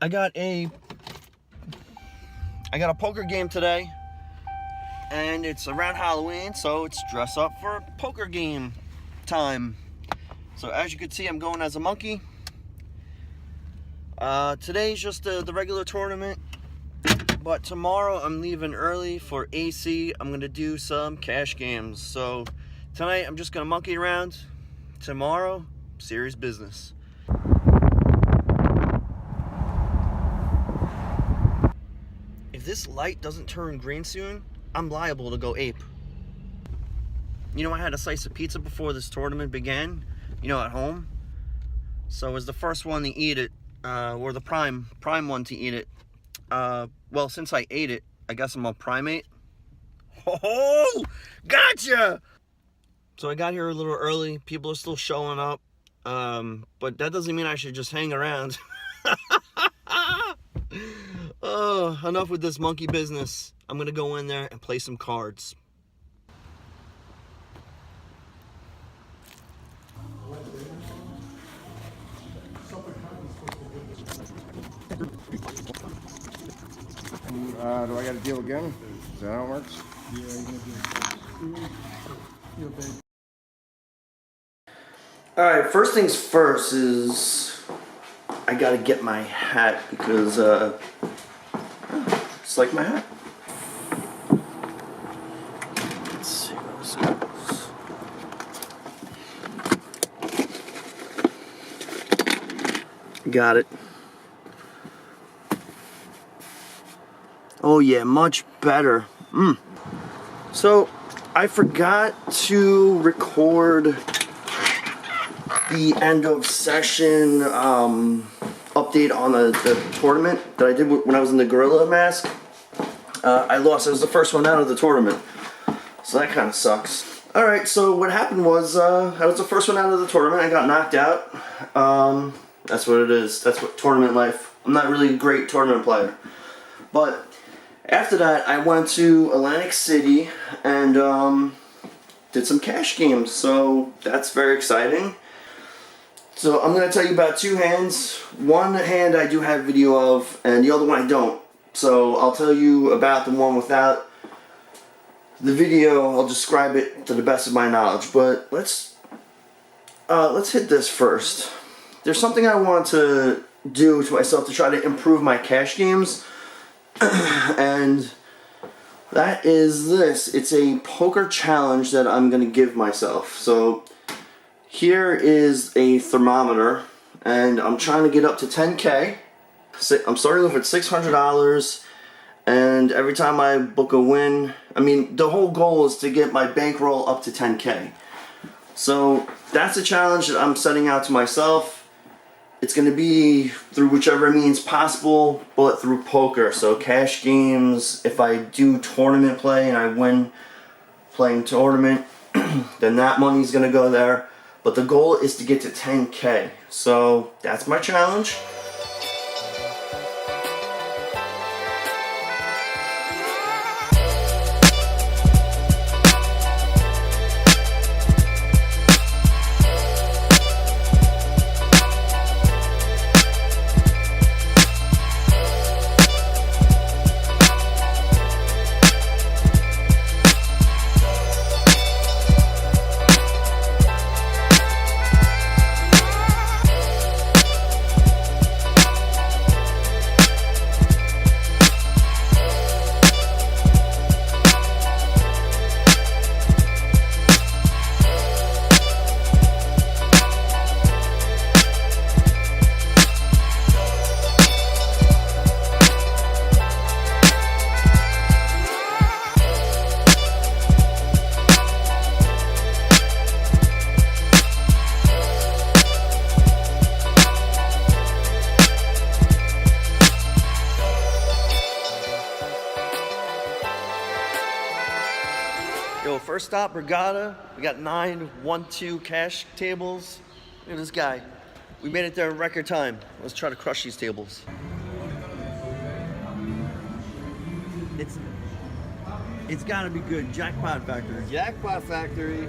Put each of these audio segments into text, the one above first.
I got a poker game today, and it's around Halloween, so it's dress up for poker game time. So as you can see, I'm going as a monkey. Today's just the regular tournament, but tomorrow I'm leaving early for AC. I'm gonna do some cash games. So tonight I'm just gonna monkey around. Tomorrow, serious business. If this light doesn't turn green soon, I'm liable to go ape. You know, I had a slice of pizza before this tournament began, you know, at home. So I was the first one to eat it, or the prime one to eat it. Well, since I ate it, I guess I'm a primate. Oh, gotcha! So I got here a little early. People are still showing up. But that doesn't mean I should just hang around. Oh, enough with this monkey business. I'm gonna go in there and play some cards. Do I got to deal again? Is that how it works? Alright, first things first is I gotta get my hat because it's like my hat. Let's see how this goes. Got it. Oh yeah, much better. So I forgot to record the end of session update on the tournament that I did when I was in the gorilla mask. I lost. I was the first one out of the tournament, so that kind of sucks. Alright, so what happened was I was the first one out of the tournament. I got knocked out. That's what it is. That's what tournament life. I'm not really a great tournament player, but after that I went to Atlantic City and did some cash games, so that's very exciting. So I'm going to tell you about two hands. One hand I do have video of, and the other one I don't. So I'll tell you about the one without the video. I'll describe it to the best of my knowledge. But let's hit this first. There's something I want to do to myself to try to improve my cash games, and that is this. It's a poker challenge that I'm going to give myself. So here is a thermometer, and I'm trying to get up to 10K. I'm starting off at $600, and every time I book a win, I mean, the whole goal is to get my bankroll up to 10K. So that's a challenge that I'm setting out to myself. It's going to be through whichever means possible, but through poker. So cash games, if I do tournament play and I win playing tournament, then that money's going to go there. But the goal is to get to 10K. So that's my challenge. Yo, first stop, Borgata. We got 9 1-2 cash tables. Look at this guy. We made it there in record time. Let's try to crush these tables. It's gotta be good. Jackpot Factory. Jackpot Factory.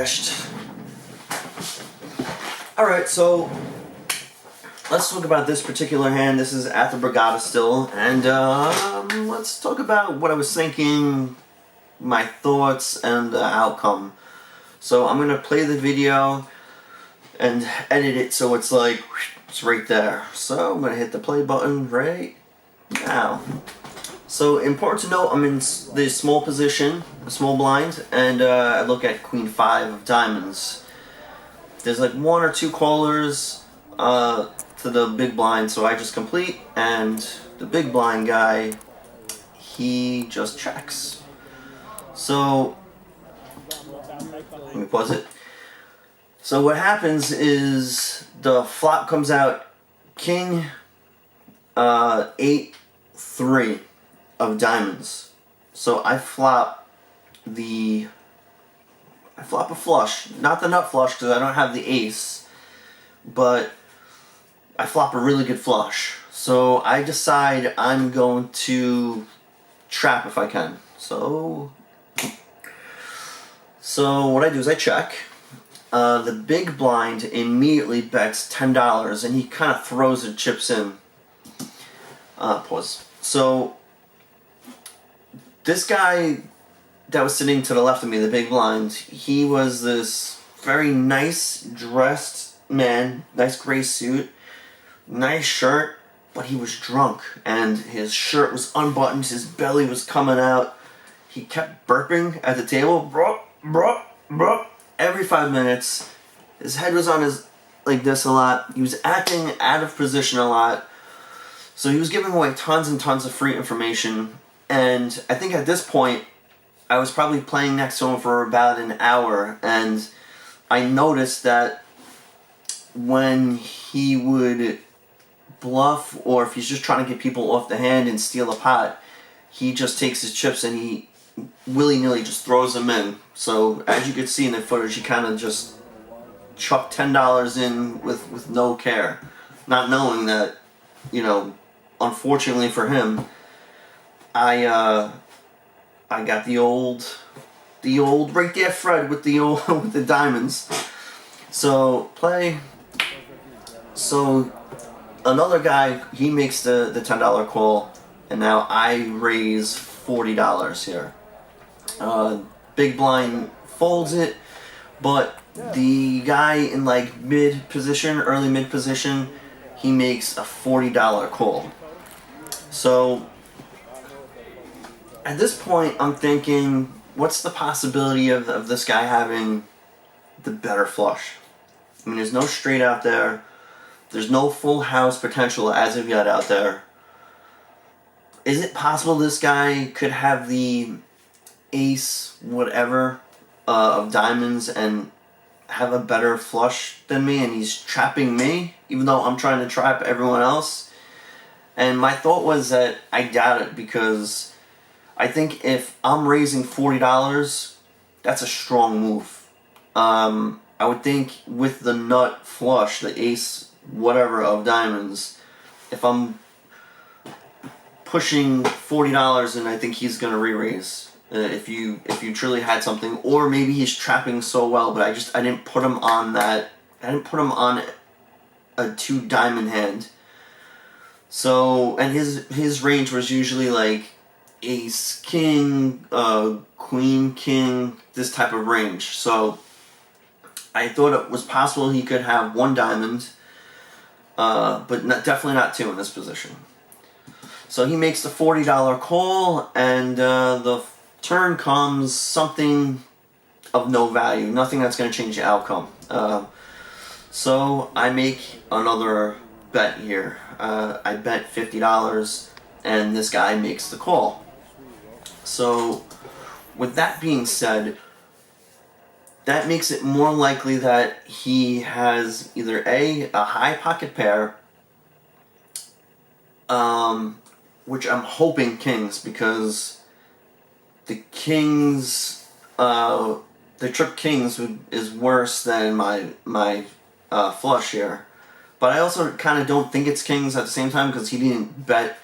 cashed. Alright, so let's talk about this particular hand. This is at the Borgata still, and let's talk about what I was thinking, my thoughts, and the outcome. So I'm gonna play the video and edit it so it's like it's right there. So I'm gonna hit the play button right now. So important to note, I'm in the small position, a small blind, and I look at Queen 5 of diamonds. There's like one or two callers to the big blind, so I just complete, and the big blind guy, he just checks. So, let me pause it. So what happens is the flop comes out King 8-3 of diamonds. So I flop a flush, not the nut flush because I don't have the ace, but I flop a really good flush. So I decide I'm going to trap if I can. So what I do is I check. The big blind immediately bets $10 and he kind of throws the chips in. Pause. So this guy that was sitting to the left of me, the big blind, he was this very nice dressed man, nice gray suit, nice shirt, but he was drunk and his shirt was unbuttoned, his belly was coming out. He kept burping at the table, bro, every 5 minutes. His head was on his like this a lot. He was acting out of position a lot. So he was giving away tons and tons of free information, and I think at this point I was probably playing next to him for about an hour, and I noticed that when he would bluff, or if he's just trying to get people off the hand and steal a pot, he just takes his chips and he willy-nilly just throws them in. So as you could see in the footage, he kind of just chucked $10 in with no care, not knowing that, you know, unfortunately for him, I got the old right there, Fred, with the old with the diamonds. So play. So another guy, he makes the $10 call, and now I raise $40 here. Big blind folds it, but the guy in like early mid position, he makes a $40 call. So at this point, I'm thinking, what's the possibility of this guy having the better flush? I mean, there's no straight out there. There's no full house potential as of yet out there. Is it possible this guy could have the ace whatever of diamonds and have a better flush than me, and he's trapping me, even though I'm trying to trap everyone else? And my thought was that I doubt it, because I think if I'm raising $40, that's a strong move. I would think with the nut flush, the ace whatever of diamonds, if I'm pushing $40, and I think he's gonna re-raise. If you truly had something, or maybe he's trapping so well, but I didn't put him on that. I didn't put him on a 2 diamond hand. So, and his range was usually like ace, king, queen, king, this type of range. So I thought it was possible he could have 1 diamond, but definitely not 2 in this position. So he makes the $40 call, and the turn comes something of no value, nothing that's going to change the outcome. So I make another bet here. I bet $50, and this guy makes the call. So with that being said, that makes it more likely that he has either a high pocket pair, which I'm hoping kings, because the kings, the trip kings is worse than my flush here. But I also kind of don't think it's kings at the same time, because he didn't bet.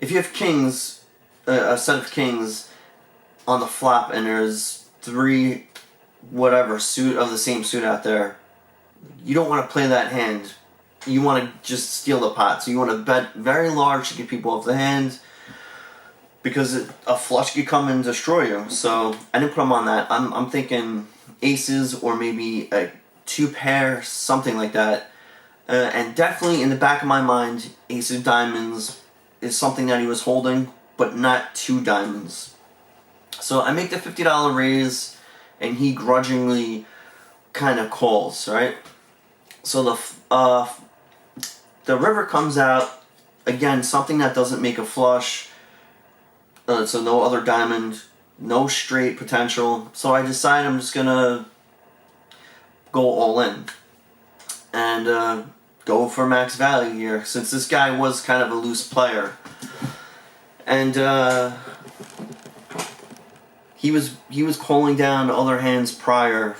If you have kings, a set of kings on the flop, and there's 3 whatever suit of the same suit out there, you don't want to play that hand. You want to just steal the pot. So you want to bet very large to get people off the hand, because a flush could come and destroy you. So I didn't put them on that. I'm thinking aces or maybe a 2 pair, something like that. And definitely in the back of my mind, ace of diamonds is something that he was holding, but not 2 diamonds. So I make the $50 raise, and he grudgingly kind of calls, right? So the river comes out, again, something that doesn't make a flush, so no other diamond, no straight potential. So I decide I'm just gonna go all in and go for max value here, since this guy was kind of a loose player. And he was calling down other hands prior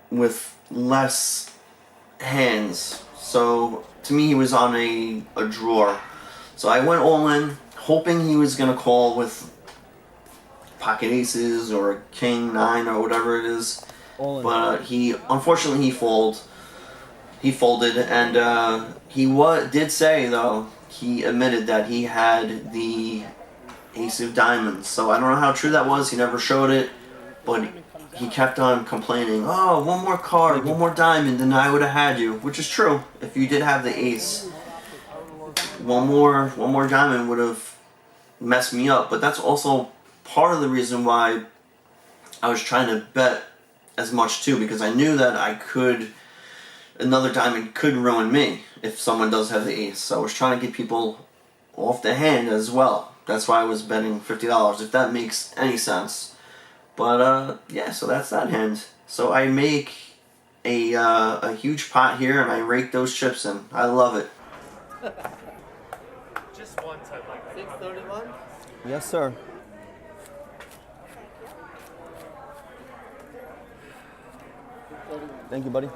with less hands. So to me, he was on a drawer. So I went all in, hoping he was going to call with pocket aces or a king 9 or whatever it is. But unfortunately he folded, and he did say, though, he admitted that he had the ace of diamonds. So I don't know how true that was. He never showed it, but he kept on complaining, oh, one more card, one more diamond, and I would have had you, which is true. If you did have the ace, one more diamond would have messed me up. But that's also part of the reason why I was trying to bet as much too, because I knew that another diamond could ruin me if someone does have the ace. So I was trying to get people off the hand as well. That's why I was betting $50, if that makes any sense. But yeah, so that's that hand. So I make a huge pot here, and I rake those chips in. I love it. Just once I'd like 631? Yes, sir. Thank you, buddy.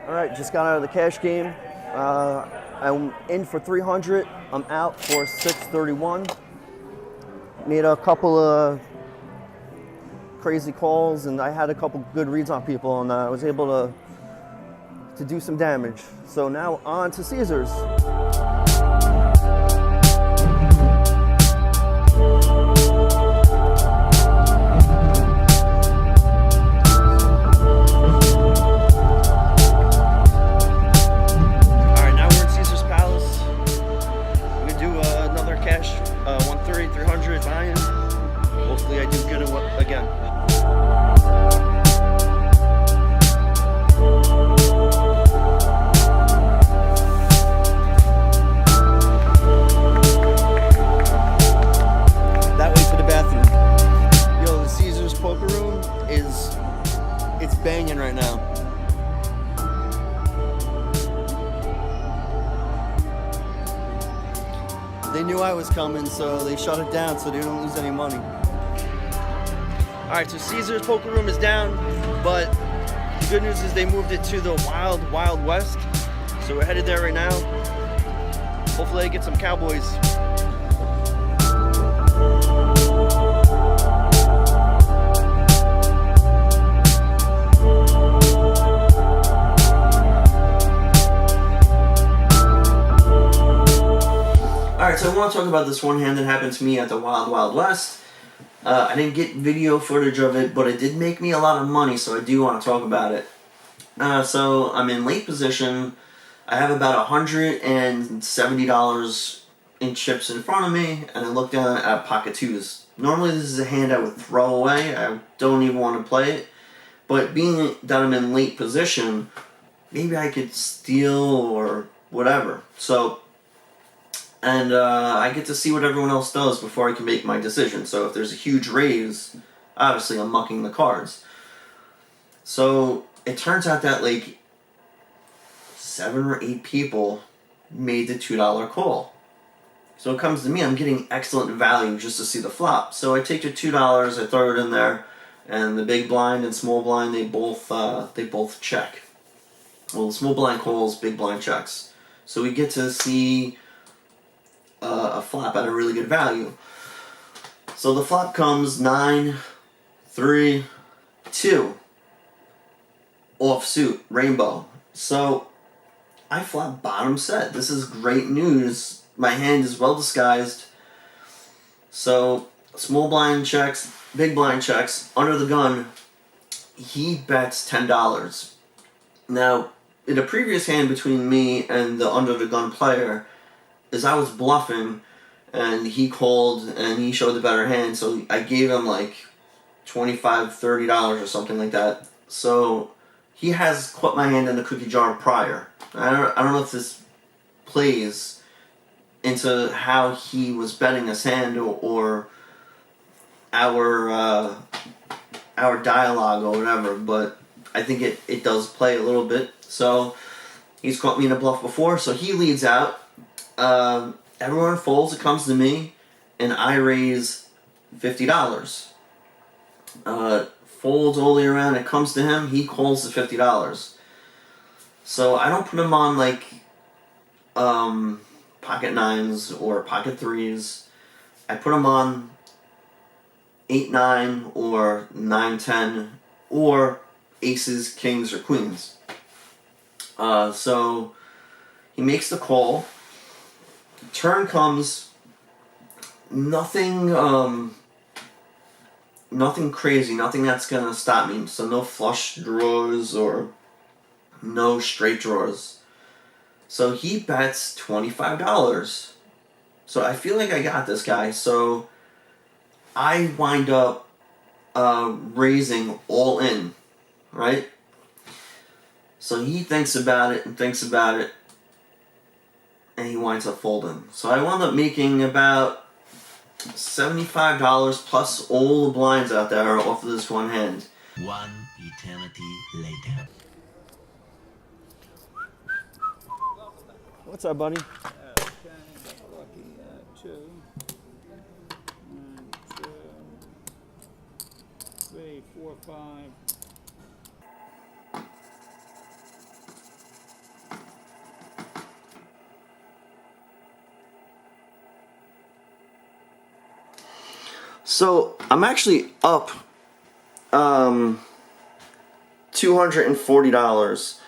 All right, just got out of the cash game. I'm in for 300. I'm out for 631. Made a couple of crazy calls, and I had a couple good reads on people, and I was able to do some damage. So now on to Caesars. Hopefully I do good again. That way to the bathroom. Yo, the Caesars poker room it's banging right now. They knew I was coming, so they shut it down so they don't lose any money. Alright, so Caesars Poker Room is down, but the good news is they moved it to the Wild Wild West. So we're headed there right now. Hopefully I get some cowboys. Alright, so I want to talk about this one hand that happened to me at the Wild Wild West. I didn't get video footage of it, but it did make me a lot of money, so I do want to talk about it. So I'm in late position. I have about $170 in chips in front of me, and I look down at pocket twos. Normally this is a hand I would throw away. I don't even want to play it. But being that I'm in late position, maybe I could steal or whatever. So... And I get to see what everyone else does before I can make my decision. So if there's a huge raise, obviously I'm mucking the cards. So it turns out that like 7 or 8 people made the $2 call. So it comes to me, I'm getting excellent value just to see the flop. So I take the $2, I throw it in there, and the big blind and small blind, they both check. Well, the small blind calls, big blind checks. So we get to see a flop at a really good value. So the flop comes 9, 3, 2. Offsuit, rainbow. So I flop bottom set. This is great news. My hand is well disguised. So small blind checks, big blind checks, under the gun. He bets $10. Now, in a previous hand between me and the under the gun player, is I was bluffing, and he called and he showed the better hand, so I gave him like $25, $30 or something like that. So he has caught my hand in the cookie jar prior. I don't know if this plays into how he was betting his hand or our dialogue or whatever, but I think it does play a little bit. So he's caught me in a bluff before, so he leads out. Everyone folds, it comes to me, and I raise $50. Folds all the way around, it comes to him, he calls the $50. So I don't put him on like pocket 9s or pocket 3s. I put him on 8-9 or 9-10 or aces, kings, or queens. So he makes the call. Turn comes. Nothing crazy. Nothing that's gonna stop me. So no flush draws or no straight draws. So he bets $25. So I feel like I got this guy. So I wind up raising all in, right? So he thinks about it and thinks about it, and he winds up folding. So I wound up making about $75 plus all the blinds out there off of this one hand. One eternity later. What's up, buddy? Lucky 2, 2, 3, 4, 5. So I'm actually up $240.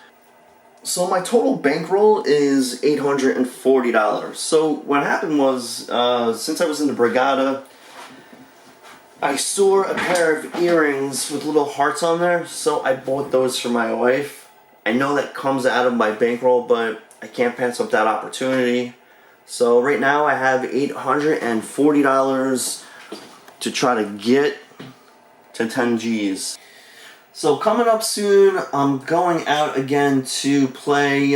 So my total bankroll is $840. So what happened was, since I was in the Borgata, I saw a pair of earrings with little hearts on there, so I bought those for my wife. I know that comes out of my bankroll, but I can't pass up that opportunity. So right now I have $840 to try to get to 10 G's. So coming up soon, I'm going out again to play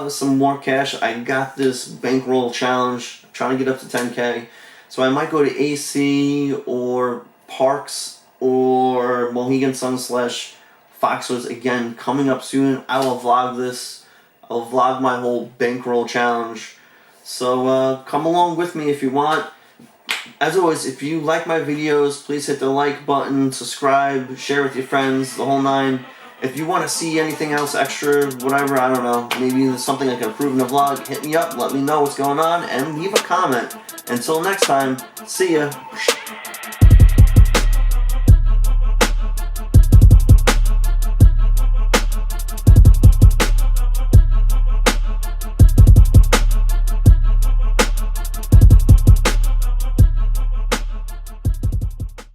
some more cash. I got this bankroll challenge, trying to get up to 10K. So I might go to AC or Parks or Mohegan Sun / Foxwoods again coming up soon. I will vlog this. I'll vlog my whole bankroll challenge. So come along with me if you want. As always, if you like my videos, please hit the like button, subscribe, share with your friends, the whole 9. If you want to see anything else extra, whatever, I don't know, maybe there's something I can improve in the vlog, hit me up, let me know what's going on, and leave a comment. Until next time, see ya.